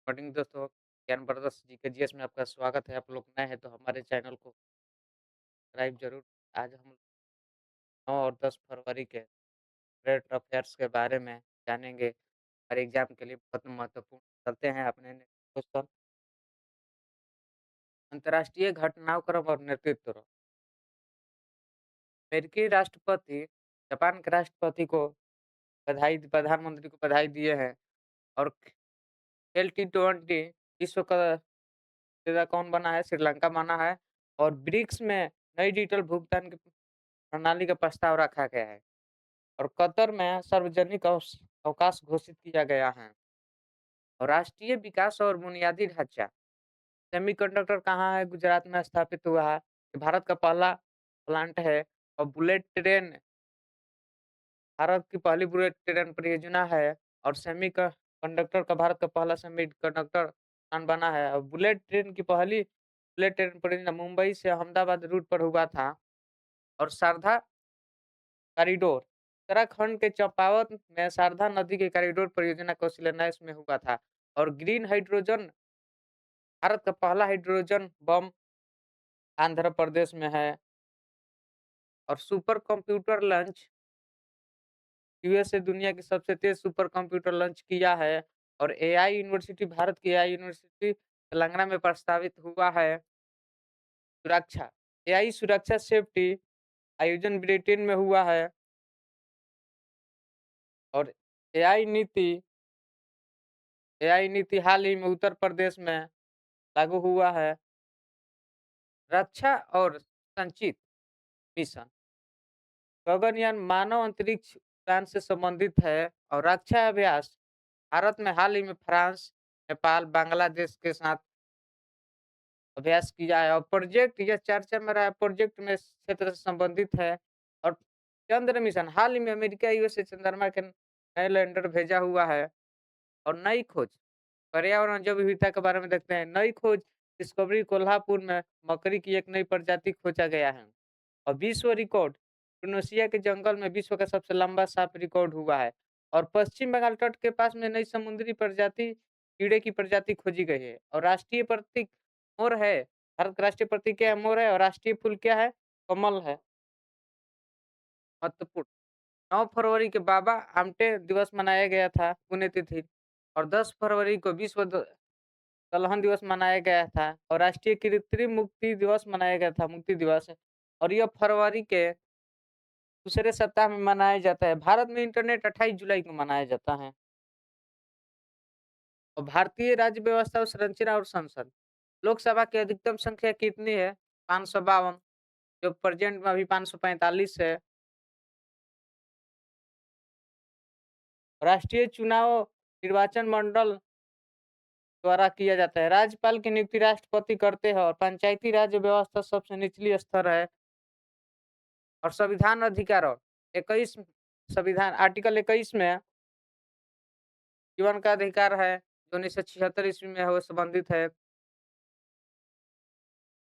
Morning दोस्तों, ज्ञान brothers जी के जीएस में आपका स्वागत है। आप लोग नए हैं तो हमारे चैनल को सब्सक्राइब जरूर। आज हम 9 और 10 फरवरी के करंट अफेयर्स के बारे में जानेंगे। हर एग्जाम के लिए बहुत महत्वपूर्ण चलते हैं अपने क्वेश्चन। अंतर्राष्ट्रीय घटनाक्रम और नेतृत्व। अमेरिकी राष्ट्रपति जापान के राष्ट्रपति को बधाई प्रधानमंत्री को बधाई दिए हैं। और खेल T20 विश्व का चेता कौन बना है? श्रीलंका बना है। और ब्रिक्स में नई डिजिटल भुगतान की प्रणाली का प्रस्ताव रखा गया है। और कतर में सार्वजनिक अवकाश घोषित किया गया है। और राष्ट्रीय विकास और बुनियादी ढांचा। सेमीकंडक्टर कहाँ है? गुजरात में स्थापित हुआ है। ये भारत का पहला प्लांट है। और बुलेट ट्रेन भारत की पहली बुलेट ट्रेन परियोजना है। और सेमीकंडक्टर का भारत का पहला सेमीकंडक्टर प्लांट बना है। और बुलेट ट्रेन की पहली बुलेट ट्रेन परियोजना मुंबई से अहमदाबाद रूट पर हुआ था। और शारदा कॉरिडोर उत्तराखंड के चंपावत में शारदा नदी के कॉरिडोर परियोजना का शिलान्यास में हुआ था। और ग्रीन हाइड्रोजन भारत का पहला हाइड्रोजन बम आंध्र प्रदेश में है। और सुपर कंप्यूटर लॉन्च यूएसए दुनिया की सबसे तेज सुपर कंप्यूटर लॉन्च किया है। और एआई यूनिवर्सिटी भारत की एआई यूनिवर्सिटी तेलंगाना में प्रस्तावित हुआ है। सुरक्षा एआई सुरक्षा सेफ्टी आयोजन ब्रिटेन में हुआ है। और एआई नीति एआई नीति हाल ही में उत्तर प्रदेश में लागू हुआ है। रक्षा और संचित मिशन गगनयान मानव अंतरिक्ष उड़ान से संबंधित है। और रक्षा अभ्यास भारत में हाल ही में फ्रांस, नेपाल, बांग्लादेश के साथ अभ्यास किया है। और प्रोजेक्ट यह चर्चा में रहा है, प्रोजेक्ट में इस क्षेत्र से संबंधित है। और चंद्र मिशन हाल ही में अमेरिका यूएसए चंद्रमा के नए लैंडर भेजा हुआ है। और नई खोज पर्यावरण जैव विविधता के बारे में देखते हैं। नई खोज डिस्कवरी कोल्हापुर में मकड़ी की एक नई प्रजाति खोजा गया है। और विश्व रिकॉर्ड इंडोनेशिया के जंगल में विश्व का सबसे लंबा सांप रिकॉर्ड हुआ है। और पश्चिम बंगाल तट के पास में नई समुद्री प्रजाति कीड़े की प्रजाति खोजी गई है। और राष्ट्रीय प्रतीक मोर है। भारत का राष्ट्रीय प्रतीक क्या है? मोर है। और राष्ट्रीय फूल क्या है? कमल है। महत्वपूर्ण 9 फरवरी के बाबा आमटे दिवस मनाया गया था, पुण्यतिथि। और 10 फरवरी को विश्व दलहन दिवस मनाया गया था। और राष्ट्रीय कृत्रिम मुक्ति दिवस मनाया गया था, मुक्ति दिवस। और यह फरवरी के दूसरे सप्ताह में मनाया जाता है। भारत में इंटरनेट 28 जुलाई को मनाया जाता है। और भारतीय राज्य व्यवस्था और संरचना और संसद लोकसभा की अधिकतम संख्या कितनी है? 552। जो प्रेजेंट में अभी 545 है। राष्ट्रीय चुनाव निर्वाचन मंडल द्वारा किया जाता है। राज्यपाल की नियुक्ति राष्ट्रपति करते हैं। और पंचायती राज व्यवस्था सबसे निचली स्तर है। और संविधान अधिकार और 21 संविधान आर्टिकल 21 में जीवन का अधिकार है, जो 1976 ईस्वी में वो संबंधित है।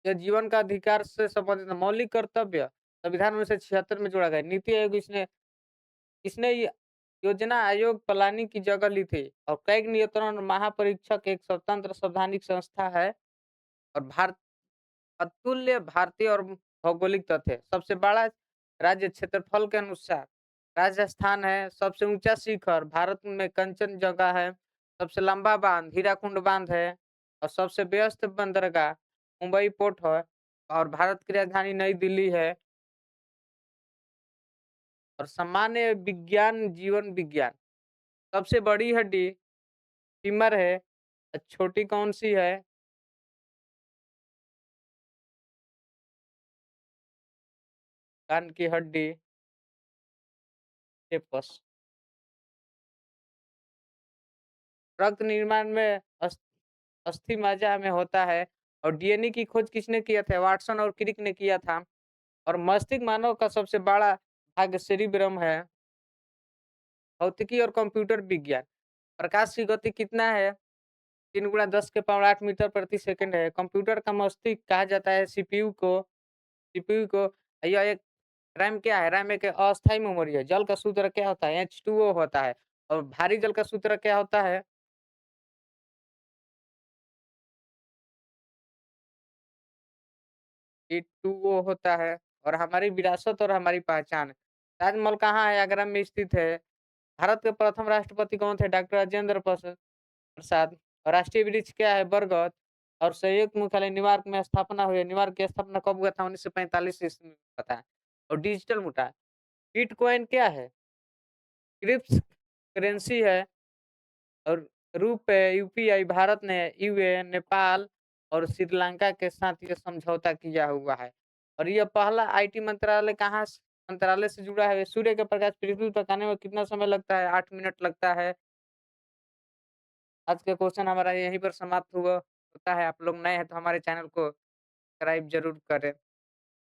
यह जीवन का अधिकार से संबंधित मौलिक कर्तव्य संविधान 1976 में जोड़ा गया है। नीति आयोग इसने इसने ये योजना आयोग प्लानिंग की जगह ली थी। और कैग नियंत्रण महापरीक्षक एक स्वतंत्र संवैधानिक संस्था है। और भारत अतुल्य भारतीय और भौगोलिक तथ्य सबसे बड़ा राज्य क्षेत्रफल के अनुसार राजस्थान है। सबसे ऊंचा शिखर भारत में कंचनजंगा है। सबसे लंबा बांध हीराकुंड बांध है। और सबसे व्यस्त बंदरगाह मुंबई पोर्ट है। और भारत की राजधानी नई दिल्ली है। और सामान्य विज्ञान जीवन विज्ञान सबसे बड़ी हड्डी फीमर है। छोटी कौन सी है? कान की हड्डी स्टेपस। रक्त निर्माण में अस्थि मज्जा में होता है। और डीएनए की खोज किसने किया था? वाटसन और क्रिक ने किया था। और मस्तिष्क मानव का सबसे बड़ा भाग सेरिब्रम है। भौतिकी और कंप्यूटर विज्ञान प्रकाश की गति कितना है? 3 गुणा 10 के पावर 8 मीटर प्रति सेकंड है। कंप्यूटर का मस्तिष्क कहा जाता है सीपीयू को। यह एक रैम क्या है? रैम एक अस्थायी मेमोरी है। जल का सूत्र क्या होता है? H2O होता है। और भारी जल का सूत्र क्या होता है? टिट्टू वो होता है और हमारी विरासत और हमारी पहचान। ताजमहल कहाँ है? आगरा में स्थित है। भारत के प्रथम राष्ट्रपति कौन थे? डॉक्टर राजेंद्र प्रसाद। और राष्ट्रीय वृक्ष क्या है? बरगद। और संयुक्त मुख्यालय न्यूयॉर्क में स्थापना हुई है। न्यूयॉर्क की स्थापना कब हुआ था? 1945 ईस्वी में हुआ था। और डिजिटल मुद्रा, बिटकॉइन क्या है? क्रिप्स करेंसी है। और रुपए, यूपीआई भारत ने यूएई, नेपाल और श्रीलंका के साथ ये समझौता किया हुआ है। और ये पहला आईटी मंत्रालय कहाँ स मंत्रालय से जुड़ा है? सूर्य का प्रकाश पृथ्वी पर आने में कितना समय लगता है? 8 मिनट लगता है। आज का क्वेश्चन हमारा यहीं पर समाप्त हुआ होता है। आप लोग नए हैं तो हमारे चैनल को सब्सक्राइब ज़रूर करें।